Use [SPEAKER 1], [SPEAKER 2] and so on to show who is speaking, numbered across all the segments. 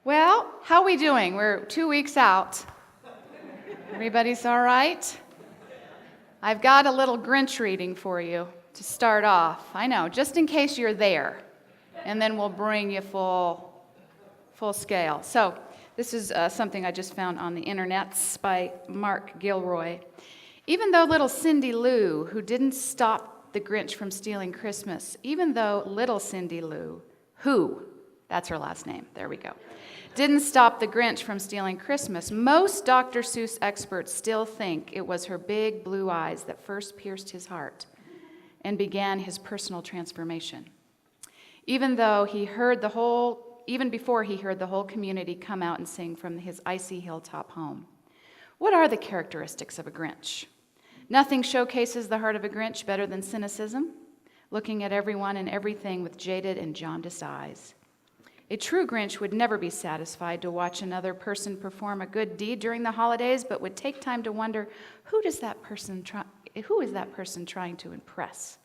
[SPEAKER 1] Well, how are we doing? We're 2 weeks out. Everybody's all right? I've got a little Grinch reading for you to start off. I know, just in case you're there. And then we'll bring you full scale. So this is something I just found on the internets by Mark Gilroy. Even though little Cindy Lou, who didn't stop the Grinch from stealing Christmas, even though little Cindy Lou, that's her last name, there we go, didn't stop the Grinch from stealing Christmas, most Dr. Seuss experts still think it was her big blue eyes that first pierced his heart and began his personal transformation. Even before he heard the whole community come out and sing from his icy hilltop home. What are the characteristics of a Grinch? Nothing showcases the heart of a Grinch better than cynicism, looking at everyone and everything with jaded and jaundiced eyes. A true Grinch would never be satisfied to watch another person perform a good deed during the holidays, but would take time to wonder, who is that person trying to impress?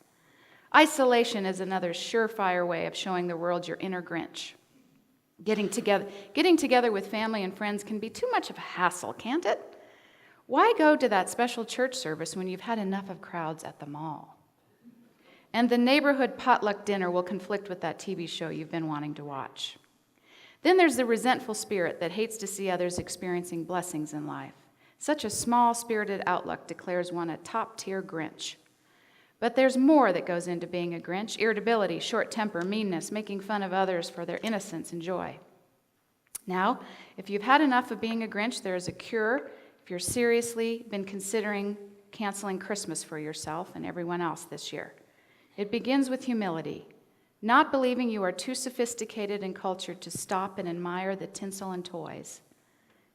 [SPEAKER 1] Isolation is another surefire way of showing the world your inner Grinch. Getting together with family and friends can be too much of a hassle, can't it? Why go to that special church service when you've had enough of crowds at the mall? And the neighborhood potluck dinner will conflict with that TV show you've been wanting to watch. Then there's the resentful spirit that hates to see others experiencing blessings in life. Such a small-spirited outlook declares one a top-tier Grinch. But there's more that goes into being a Grinch: irritability, short temper, meanness, making fun of others for their innocence and joy. Now, if you've had enough of being a Grinch, there is a cure if you're seriously been considering canceling Christmas for yourself and everyone else this year. It begins with humility, not believing you are too sophisticated and cultured to stop and admire the tinsel and toys.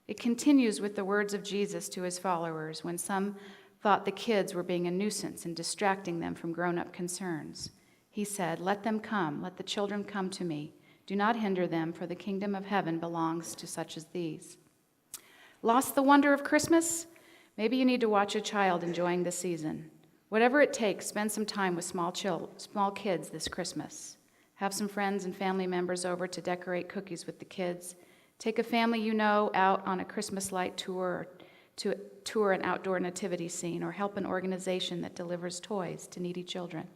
[SPEAKER 1] It continues with the words of Jesus to his followers when some thought the kids were being a nuisance and distracting them from grown-up concerns. He said, "Let them come, let the children come to me. Do not hinder them, for the kingdom of heaven belongs to such as these." Lost the wonder of Christmas? Maybe you need to watch a child enjoying the season. Whatever it takes, spend some time with small kids this Christmas. Have some friends and family members over to decorate cookies with the kids. Take a family you know out on a Christmas light tour, to tour an outdoor nativity scene, or help an organization that delivers toys to needy children.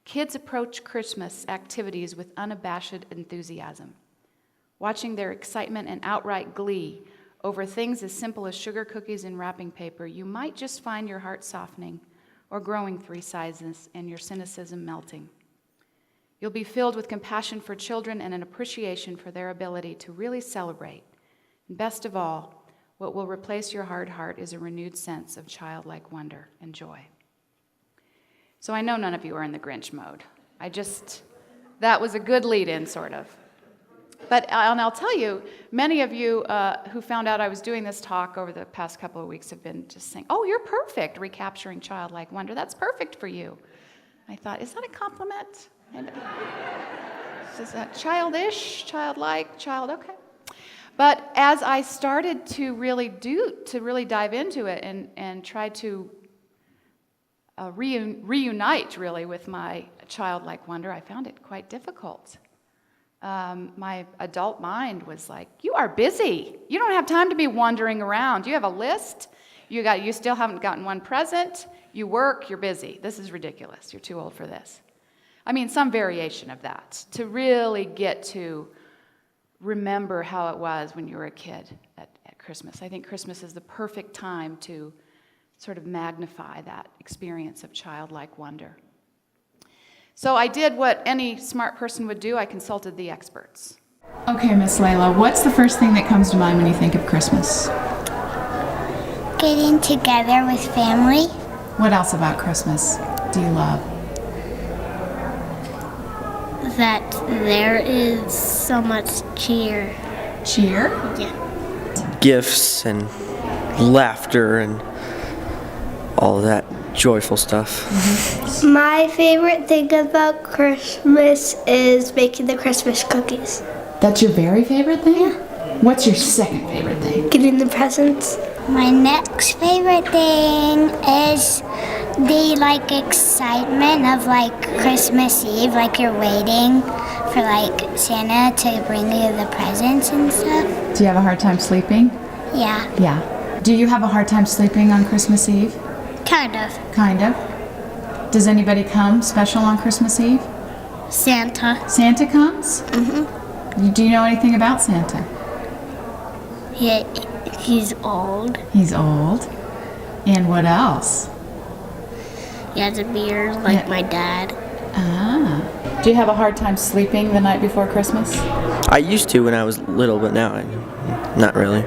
[SPEAKER 1] Kids approach Christmas activities with unabashed enthusiasm. Watching their excitement and outright glee over things as simple as sugar cookies and wrapping paper, you might just find your heart softening or growing 3 sizes and your cynicism melting. You'll be filled with compassion for children and an appreciation for their ability to really celebrate. And best of all, what will replace your hard heart is a renewed sense of childlike wonder and joy. So I know none of you are in the Grinch mode. That was a good lead-in, sort of. And I'll tell you, many of you who found out I was doing this talk over the past couple of weeks have been just saying, "Oh, you're perfect, Recapturing Childlike Wonder. That's perfect for you." I thought, is that a compliment? Is that childish, childlike, okay. But as I started to really dive into it and try to reunite really with my childlike wonder, I found it quite difficult. My adult mind was like, "You are busy. You don't have time to be wandering around. You have a list. You still haven't gotten one present. You work. You're busy. This is ridiculous. You're too old for this." I mean, some variation of that to really get to remember how it was when you were a kid at Christmas. I think Christmas is the perfect time to sort of magnify that experience of childlike wonder. So I did what any smart person would do. I consulted the experts. Okay, Miss Leila, what's the first thing that comes to mind when you think of Christmas?
[SPEAKER 2] Getting together with family.
[SPEAKER 1] What else about Christmas do you love?
[SPEAKER 2] That there is so much cheer.
[SPEAKER 1] Cheer?
[SPEAKER 2] Yeah.
[SPEAKER 3] Gifts and laughter and all of that joyful stuff.
[SPEAKER 2] Mm-hmm. My favorite thing about Christmas is making the Christmas cookies.
[SPEAKER 1] That's your very favorite thing? Yeah. What's your second favorite thing?
[SPEAKER 2] Getting the presents. My next favorite thing is the excitement of Christmas Eve, you're waiting
[SPEAKER 4] for like Santa to bring you the presents and stuff.
[SPEAKER 1] Do you have a hard time sleeping?
[SPEAKER 4] Yeah,
[SPEAKER 1] Yeah. Do you have a hard time sleeping on Christmas Eve?
[SPEAKER 4] kind of.
[SPEAKER 1] Kind of. Does anybody come special on Christmas Eve?
[SPEAKER 4] Santa.
[SPEAKER 1] Santa comes? Mm-hmm. Do you know anything about Santa?
[SPEAKER 4] He's old.
[SPEAKER 1] He's old. And what else?
[SPEAKER 4] He has a beard like my dad.
[SPEAKER 1] Ah. Do you have a hard time sleeping the night before Christmas?
[SPEAKER 3] I used to when I was little, but now not really.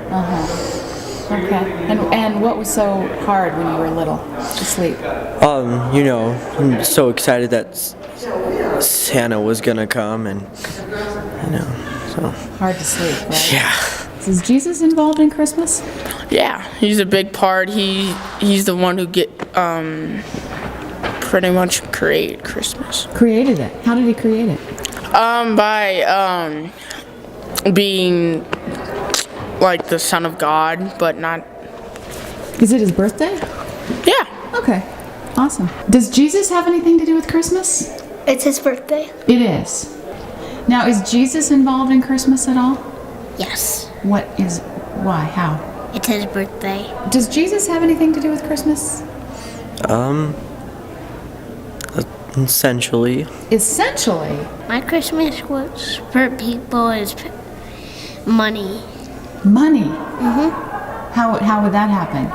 [SPEAKER 1] Okay. And what was so hard when you were little to sleep?
[SPEAKER 3] I'm so excited that Santa was gonna come, and so.
[SPEAKER 1] Hard to sleep, right?
[SPEAKER 3] Yeah.
[SPEAKER 1] Is Jesus involved in Christmas?
[SPEAKER 5] Yeah, he's a big part. He's the one who pretty much created Christmas.
[SPEAKER 1] Created it. How did he create it?
[SPEAKER 5] By being like the Son of God, but not.
[SPEAKER 1] Is it his birthday?
[SPEAKER 5] Yeah.
[SPEAKER 1] Okay. Awesome. Does Jesus have anything to do with Christmas?
[SPEAKER 2] It's his birthday.
[SPEAKER 1] It is. Now, is Jesus involved in Christmas at all?
[SPEAKER 4] Yes,
[SPEAKER 1] Why? How?
[SPEAKER 4] it's his birthday.
[SPEAKER 1] Does Jesus have anything to do with Christmas?
[SPEAKER 3] Essentially.
[SPEAKER 1] Essentially.
[SPEAKER 4] My Christmas wish for people is money.
[SPEAKER 1] Money. How would that happen?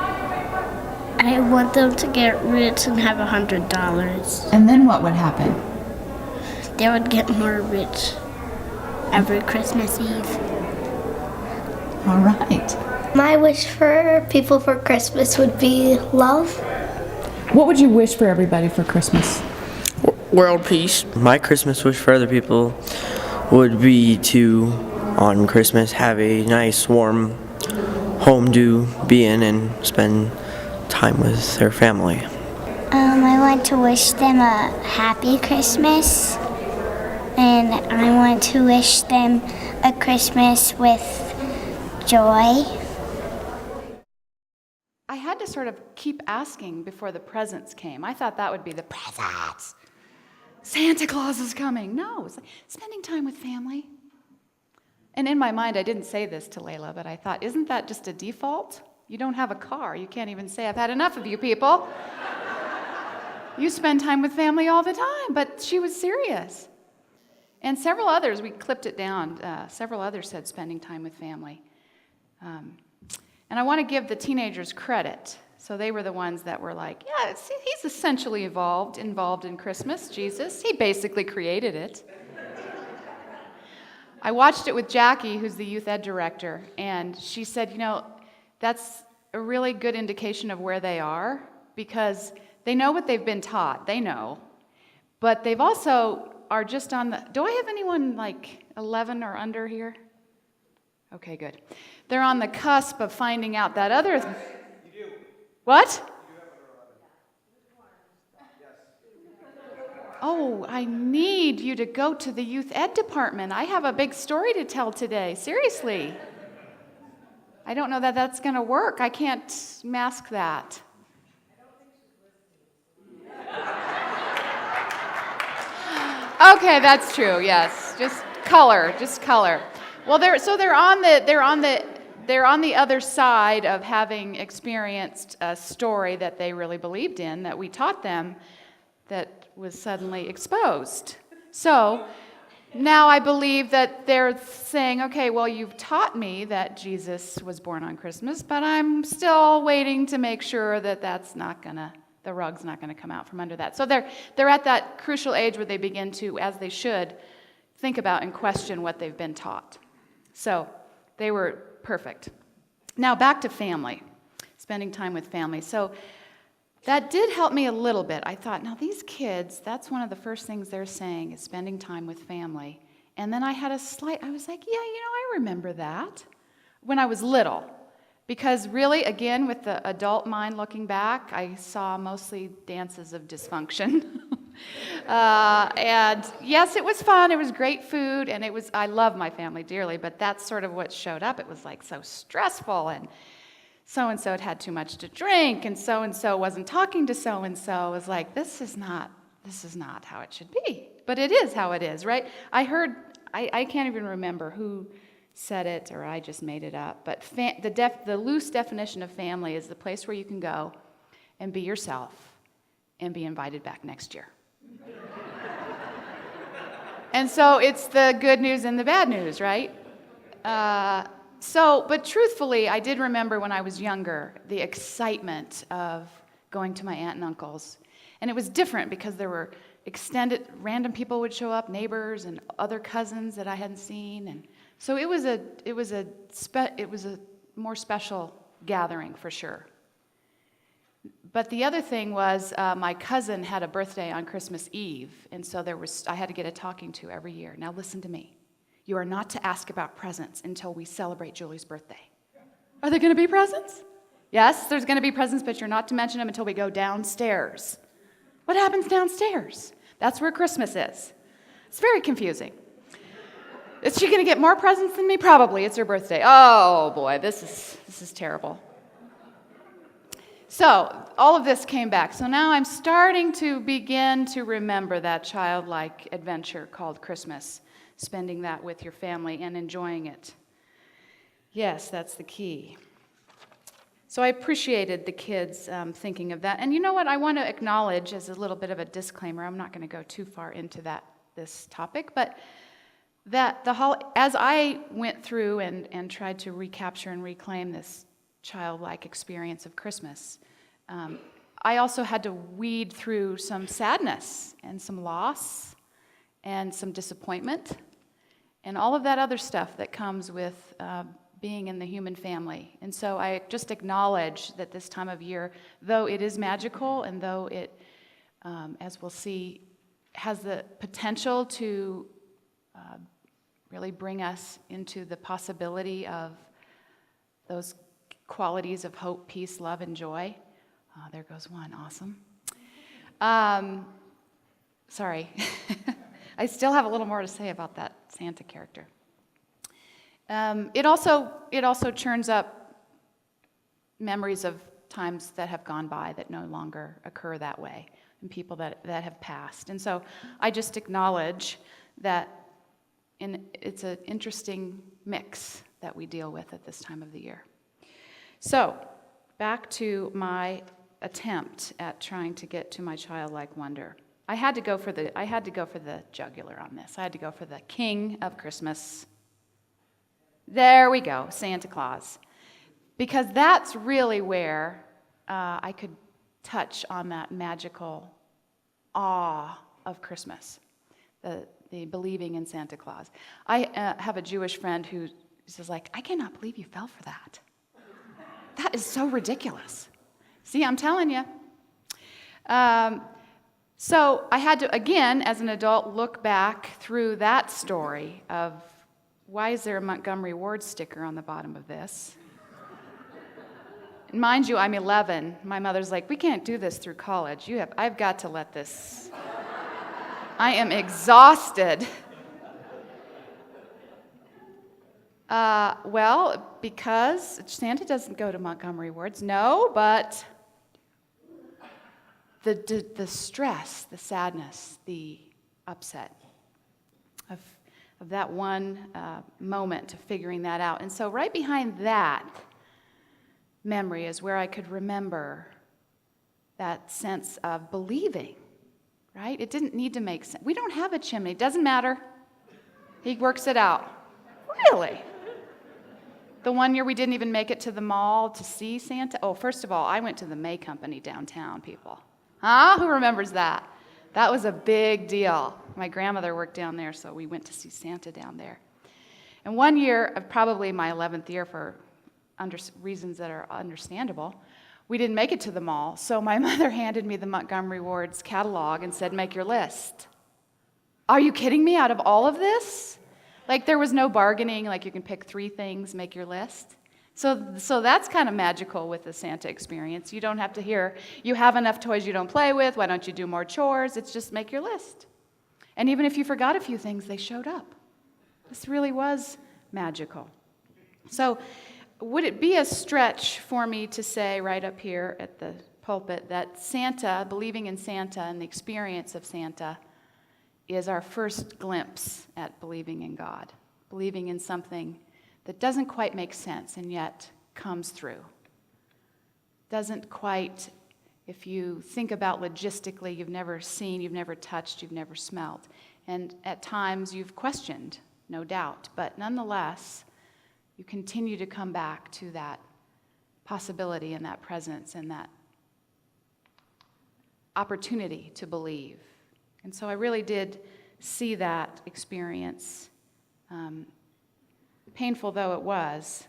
[SPEAKER 4] I want them to get rich and have $100.
[SPEAKER 1] And then what would happen?
[SPEAKER 4] They would get more rich every Christmas Eve.
[SPEAKER 1] All right.
[SPEAKER 2] My wish for people for Christmas would be love.
[SPEAKER 1] What would you wish for everybody for Christmas?
[SPEAKER 5] World peace.
[SPEAKER 3] My Christmas wish for other people would be to, on Christmas, have a nice, warm home to be in and spend time with their family.
[SPEAKER 4] I want to wish them a happy Christmas, and I want to wish them a Christmas with joy.
[SPEAKER 1] I had to sort of keep asking before the presents came. I thought that would be the presents. Santa Claus is coming. No, it's like spending time with family. And in my mind, I didn't say this to Leila, but I thought, isn't that just a default? You don't have a car. You can't even say, I've had enough of you people. You spend time with family all the time. But she was serious. And several others, we clipped it down, several others said spending time with family. And I want to give the teenagers credit. So they were the ones that were like, yeah, he's essentially involved in Christmas, Jesus. He basically created it. I watched it with Jackie, who's the youth ed director, and she said, that's a really good indication of where they are, because they know what they've been taught, they know, but they've also are just on the, do I have anyone like 11 or under here? Okay, good. They're on the cusp of finding out that other... You do. What? Oh, I need you to go to the youth ed department. I have a big story to tell today. Seriously. I don't know that that's going to work. I can't mask that. Okay, that's true. Yes, just color. Well, they're on the other side of having experienced a story that they really believed in, that we taught them, that was suddenly exposed. So now I believe that they're saying, okay, well, you've taught me that Jesus was born on Christmas, but I'm still waiting to make sure that the rug's not gonna come out from under that. So they're at that crucial age where they begin to, as they should, think about and question what they've been taught. So they were perfect. Now back to family, spending time with family. So that did help me a little bit. I thought, now these kids, that's one of the first things they're saying is spending time with family. And then I was like, yeah, I remember that when I was little. Because really, again, with the adult mind looking back, I saw mostly dances of dysfunction. And yes, it was fun. It was great food. And I love my family dearly, but that's sort of what showed up. It was like so stressful, and so-and-so had had too much to drink, and so-and-so wasn't talking to so-and-so. It was like, this is not this is not how it should be. But it is how it is, right? I can't even remember who said it, or I just made it up, but the loose definition of family is the place where you can go and be yourself and be invited back next year. And so it's the good news and the bad news, right? But truthfully, I did remember when I was younger the excitement of going to my aunt and uncle's. And it was different because there were random people would show up, neighbors and other cousins that I hadn't seen. And so it was a more special gathering for sure. But the other thing was my cousin had a birthday on Christmas Eve, and so I had to get a talking to every year. Now listen to me. You are not to ask about presents until we celebrate Julie's birthday. Are there going to be presents? Yes, there's going to be presents, but you're not to mention them until we go downstairs. What happens downstairs? That's where Christmas is. It's very confusing. Is she going to get more presents than me? Probably. It's her birthday. Oh boy, this is terrible. So all of this came back. So now I'm starting to begin to remember that childlike adventure called Christmas, spending that with your family and enjoying it. Yes, that's the key. So I appreciated the kids thinking of that. And you know what? I want to acknowledge as a little bit of a disclaimer, I'm not going to go too far into this topic, but that as I went through and tried to recapture and reclaim this childlike experience of Christmas, I also had to weed through some sadness and some loss and some disappointment and all of that other stuff that comes with being in the human family. And so I just acknowledge that this time of year, though it is magical and though it, as we'll see, has the potential to really bring us into the possibility of those qualities of hope, peace, love, and joy. There goes one. Awesome. Sorry. I still have a little more to say about that Santa character. It also churns up memories of times that have gone by that no longer occur that way, and people that have passed. And so I just acknowledge that it's an interesting mix that we deal with at this time of the year. So back to my attempt at trying to get to my childlike wonder. I had to go for the jugular on this. I had to go for the king of Christmas. There we go, Santa Claus. Because that's really where I could touch on that magical awe of Christmas, the believing in Santa Claus. I have a Jewish friend who says, like, I cannot believe you fell for that. That is so ridiculous. See, I'm telling you. So I had to, again, as an adult, look back through that story of why is there a Montgomery Wards sticker on the bottom of this? And mind you, I'm 11. My mother's like, we can't do this through college. I've got to let this. I am exhausted. Well, because Santa doesn't go to Montgomery Wards. No, but the stress, the sadness, the upset of that one moment of figuring that out. And so right behind that memory is where I could remember that sense of believing, right? It didn't need to make sense. We don't have a chimney. It doesn't matter. He works it out. Really? The one year we didn't even make it to the mall to see Santa. Oh, first of all, I went to the May Company downtown, people. Huh? Who remembers that? That was a big deal. My grandmother worked down there, so we went to see Santa down there. And one year, probably my 11th year for reasons that are understandable, we didn't make it to the mall, so my mother handed me the Montgomery Wards catalog and said, make your list. Are you kidding me? Out of all of this? Like, there was no bargaining, like you can pick 3 things, make your list. So that's kind of magical with the Santa experience. You don't have to hear, you have enough toys you don't play with, why don't you do more chores? It's just make your list. And even if you forgot a few things, they showed up. This really was magical. So would it be a stretch for me to say right up here at the pulpit that Santa, believing in Santa and the experience of Santa, is our first glimpse at believing in God, believing in something that doesn't quite make sense and yet comes through. Doesn't quite, if you think about logistically, you've never seen, you've never touched, you've never smelled. And at times you've questioned, no doubt, but nonetheless, you continue to come back to that possibility and that presence and that opportunity to believe. And so I really did see that experience, painful though it was,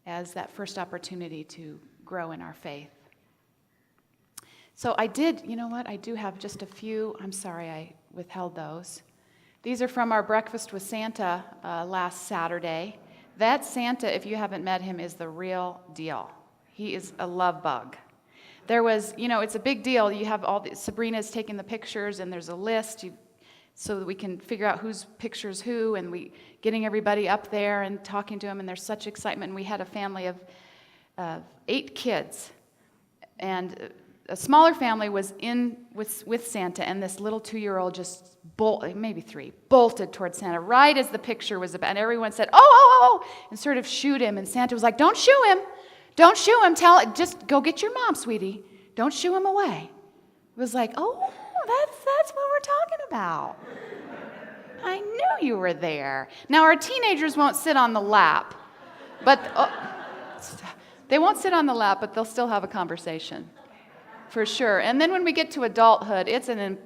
[SPEAKER 1] as that first opportunity to grow in our faith. So I did, you know what, I do have just a few, I'm sorry I withheld those. These are from our Breakfast with Santa last Saturday. That Santa, if you haven't met him, is the real deal. He is a love bug. There was, it's a big deal. You have Sabrina's taking the pictures, and there's a list so that we can figure out whose picture's who, and we getting everybody up there and talking to them, and there's such excitement. And we had a family of 8 kids, and a smaller family was in with Santa, and this little 2-year-old just maybe 3, bolted towards Santa right as the picture was about, and everyone said, oh, and sort of shoot him, and Santa was like, don't shoo him, just go get your mom, sweetie, don't shoo him away. It was like, oh, that's what we're talking about. I knew you were there. Now, our teenagers won't sit on the lap, but they won't sit on the lap, but they'll still have a conversation. For sure. And then when we get to adulthood, it's a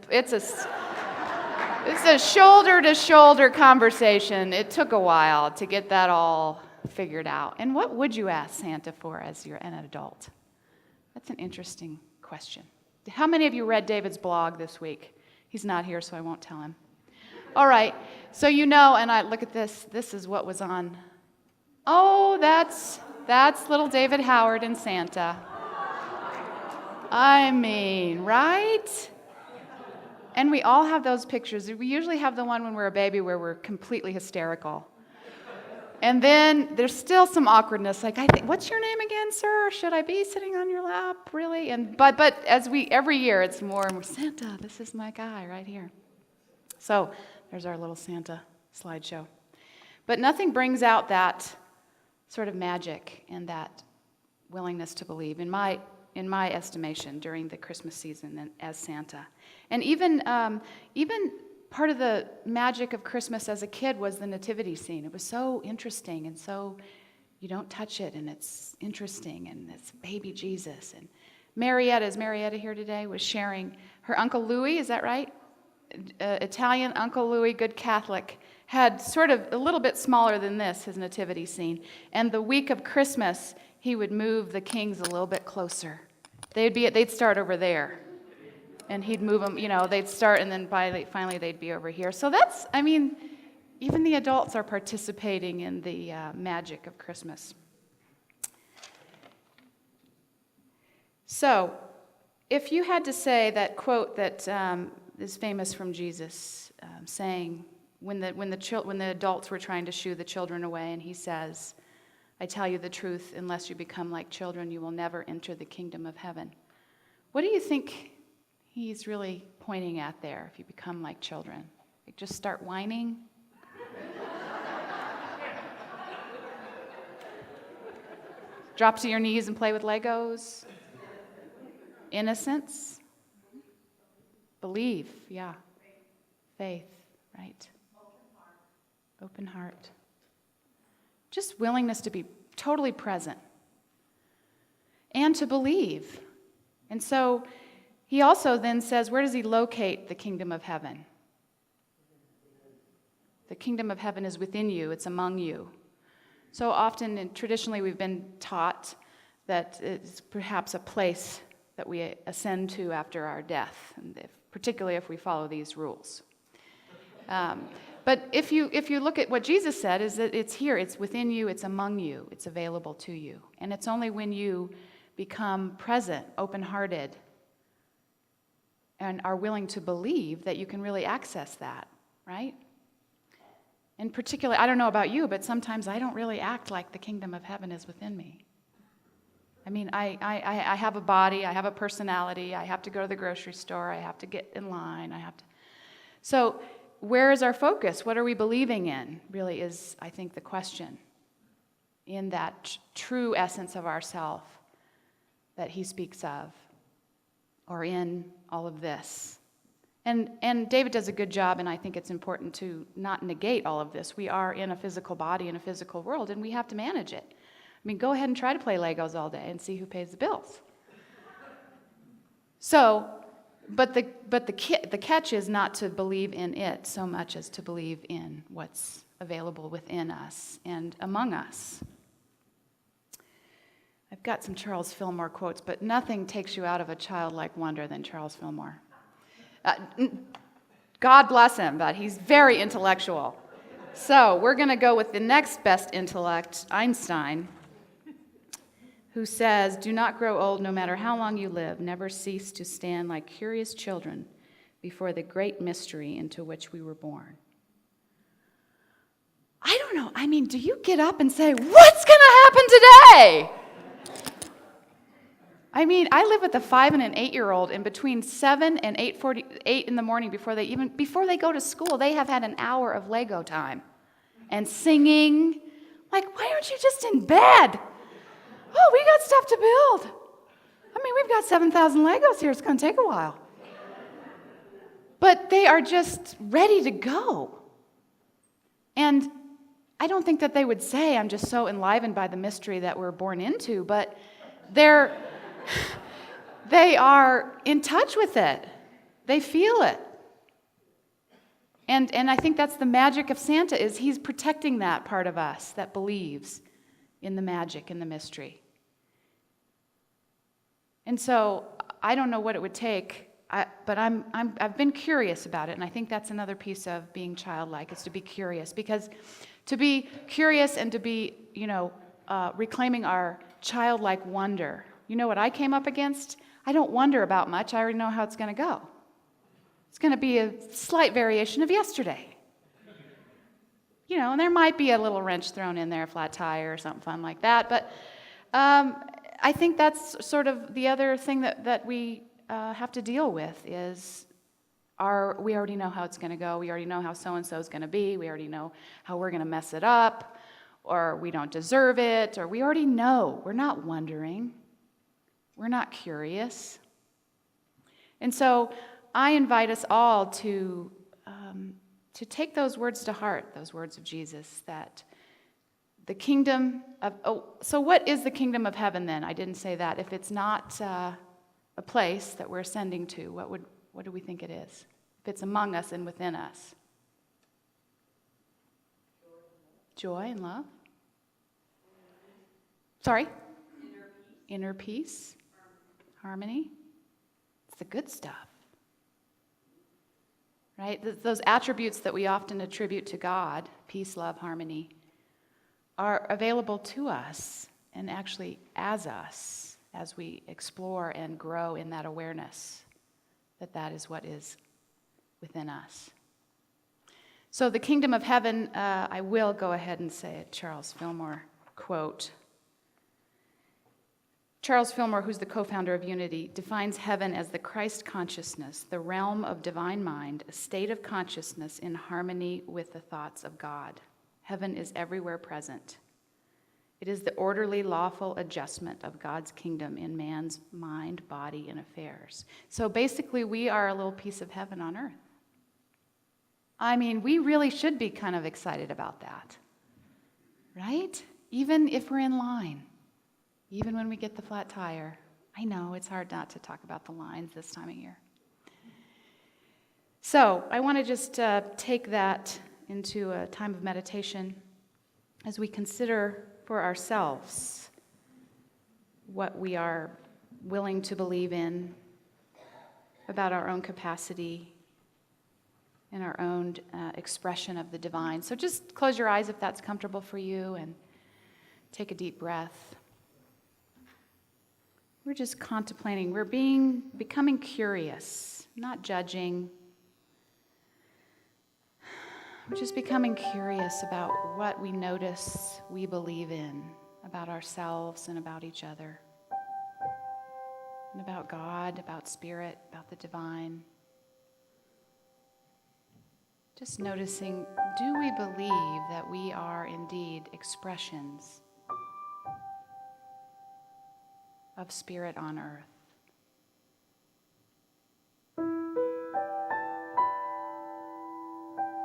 [SPEAKER 1] shoulder-to-shoulder conversation. It took a while to get that all figured out. And what would you ask Santa for as you're an adult? That's an interesting question. How many of you read David's blog this week? He's not here, so I won't tell him. All right. So and I look at this. This is what was on. Oh, that's little David Howard and Santa. I mean, right? And we all have those pictures. We usually have the one when we're a baby where we're completely hysterical. And then there's still some awkwardness, like, what's your name again, sir? Should I be sitting on your lap, really? But as every year, it's more and more, Santa, this is my guy right here. So there's our little Santa slideshow. But nothing brings out that sort of magic and that willingness to believe, in my estimation, during the Christmas season as Santa. And even part of the magic of Christmas as a kid was the nativity scene. It was so interesting, and so you don't touch it, and it's interesting, and it's baby Jesus. And is Marietta here today, was sharing her Uncle Louis, is that right? Italian Uncle Louis, good Catholic, had sort of a little bit smaller than this, his nativity scene. And the week of Christmas, he would move the kings a little bit closer. They'd start over there, and he'd move them, they'd start, and then finally they'd be over here. So even the adults are participating in the magic of Christmas. So, if you had to say that quote that is famous from Jesus, saying when the adults were trying to shoo the children away, and he says, I tell you the truth, unless you become like children, you will never enter the kingdom of heaven. What do you think he's really pointing at there, if you become like children? Like, just start whining? Drop to your knees and play with Legos? Innocence? Believe, yeah. Faith, right? Open heart. Just willingness to be totally present and to believe. And so he also then says, where does he locate the kingdom of heaven? The kingdom of heaven is within you. It's among you. So often and traditionally we've been taught that it's perhaps a place that we ascend to after our death, and particularly if we follow these rules. But if you look at what Jesus said, is that it's here, it's within you, it's among you, it's available to you. And it's only when you become present, open-hearted, and are willing to believe that you can really access that, right? And particularly, I don't know about you, but sometimes I don't really act like the kingdom of heaven is within me. I mean, I have a body, I have a personality, I have to go to the grocery store, I have to get in line, So where is our focus? What are we believing in, really is, I think, the question in that true essence of ourself that he speaks of, or in all of this. And David does a good job, and I think it's important to not negate all of this. We are in a physical body, in a physical world, and we have to manage it. I mean, go ahead and try to play Legos all day and see who pays the bills. So, but the catch is not to believe in it so much as to believe in what's available within us and among us. I've got some Charles Fillmore quotes, but nothing takes you out of a childlike wonder than Charles Fillmore. God bless him, but he's very intellectual. So we're going to go with the next best intellect, Einstein, who says, "Do not grow old no matter how long you live. Never cease to stand like curious children before the great mystery into which we were born." I don't know. I mean, do you get up and say, "What's going to happen today?" I mean, I live with a 5 and an 8-year-old, and between 7 and 8:48 in the morning, before they go to school, they have had an hour of Lego time and singing. Like, why aren't you just in bed? Oh, we got stuff to build. I mean, we've got 7,000 Legos here. It's going to take a while. But they are just ready to go. And I don't think that they would say, "I'm just so enlivened by the mystery that we're born into," but they are in touch with it. They feel it. And I think that's the magic of Santa, is he's protecting that part of us that believes in the magic and the mystery. And so I don't know what it would take, but I've been curious about it, and I think that's another piece of being childlike, is to be curious. Because to be curious and to be, reclaiming our childlike wonder. You know what I came up against? I don't wonder about much. I already know how it's going to go. It's going to be a slight variation of yesterday. And there might be a little wrench thrown in there, a flat tire or something fun like that. But I think that's sort of the other thing that we have to deal with is we already know how it's going to go. We already know how so-and-so is going to be. We already know how we're going to mess it up, or we don't deserve it, or we already know. We're not wondering. We're not curious. And so I invite us all to take those words to heart, those words of Jesus, that the kingdom of... so what is the kingdom of heaven then? I didn't say that. If it's not a place that we're ascending to, what do we think it is? If it's among us and within us? Joy and love? Sorry? Inner peace. Harmony. It's the good stuff. Right? Those attributes that we often attribute to God, peace, love, harmony, are available to us and actually as us as we explore and grow in that awareness that is what is within us. So the kingdom of heaven, I will go ahead and say it, Charles Fillmore quote. Charles Fillmore, who's the co-founder of Unity, defines heaven as the Christ consciousness, the realm of divine mind, a state of consciousness in harmony with the thoughts of God. Heaven is everywhere present. It is the orderly, lawful adjustment of God's kingdom in man's mind, body, and affairs. So basically, we are a little piece of heaven on earth. I mean, we really should be kind of excited about that, right? Even if we're in line. Even when we get the flat tire. I know, it's hard not to talk about the lines this time of year. So I want to just take that into a time of meditation as we consider for ourselves what we are willing to believe in about our own capacity and our own expression of the divine. So just close your eyes if that's comfortable for you and take a deep breath. We're just contemplating. We're becoming curious, not judging. We're just becoming curious about what we notice we believe in about ourselves and about each other. and about God, about spirit, about the divine. Just noticing, do we believe that we are indeed expressions of spirit on earth?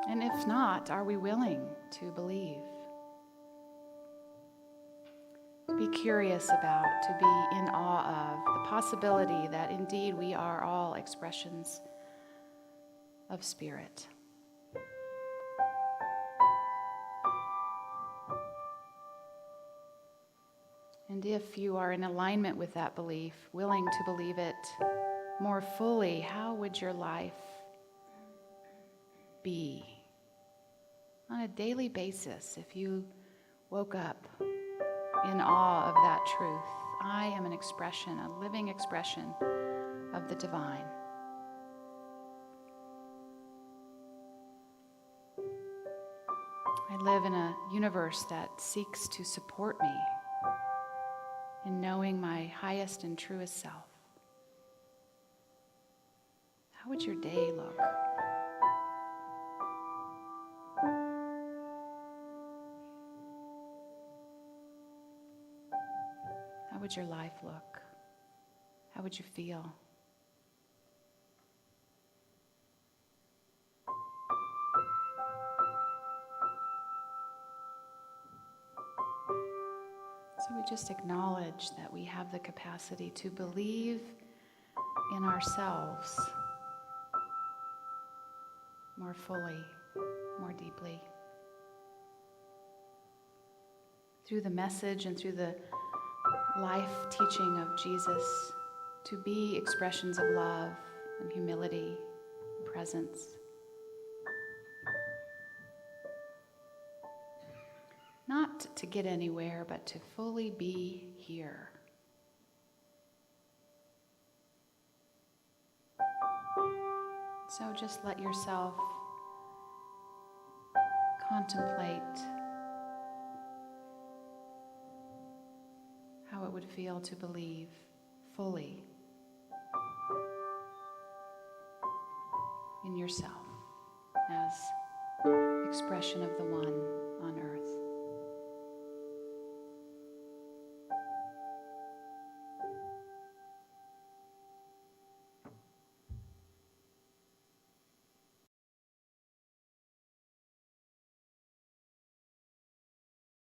[SPEAKER 1] And if not, are we willing to believe? To be curious about, to be in awe of the possibility that indeed we are all expressions of spirit. And if you are in alignment with that belief, willing to believe it more fully, how would your life be on a daily basis if you woke up in awe of that truth? I am an expression, a living expression of the divine. I live in a universe that seeks to support me in knowing my highest and truest self. How would your day look? How would your life look? How would you feel? So we just acknowledge that we have the capacity to believe in ourselves more fully, more deeply. Through the message and through the life teaching of Jesus, to be expressions of love and humility and presence. Not to get anywhere, but to fully be here. So just let yourself contemplate how it would feel to believe fully in yourself as expression of the one on earth.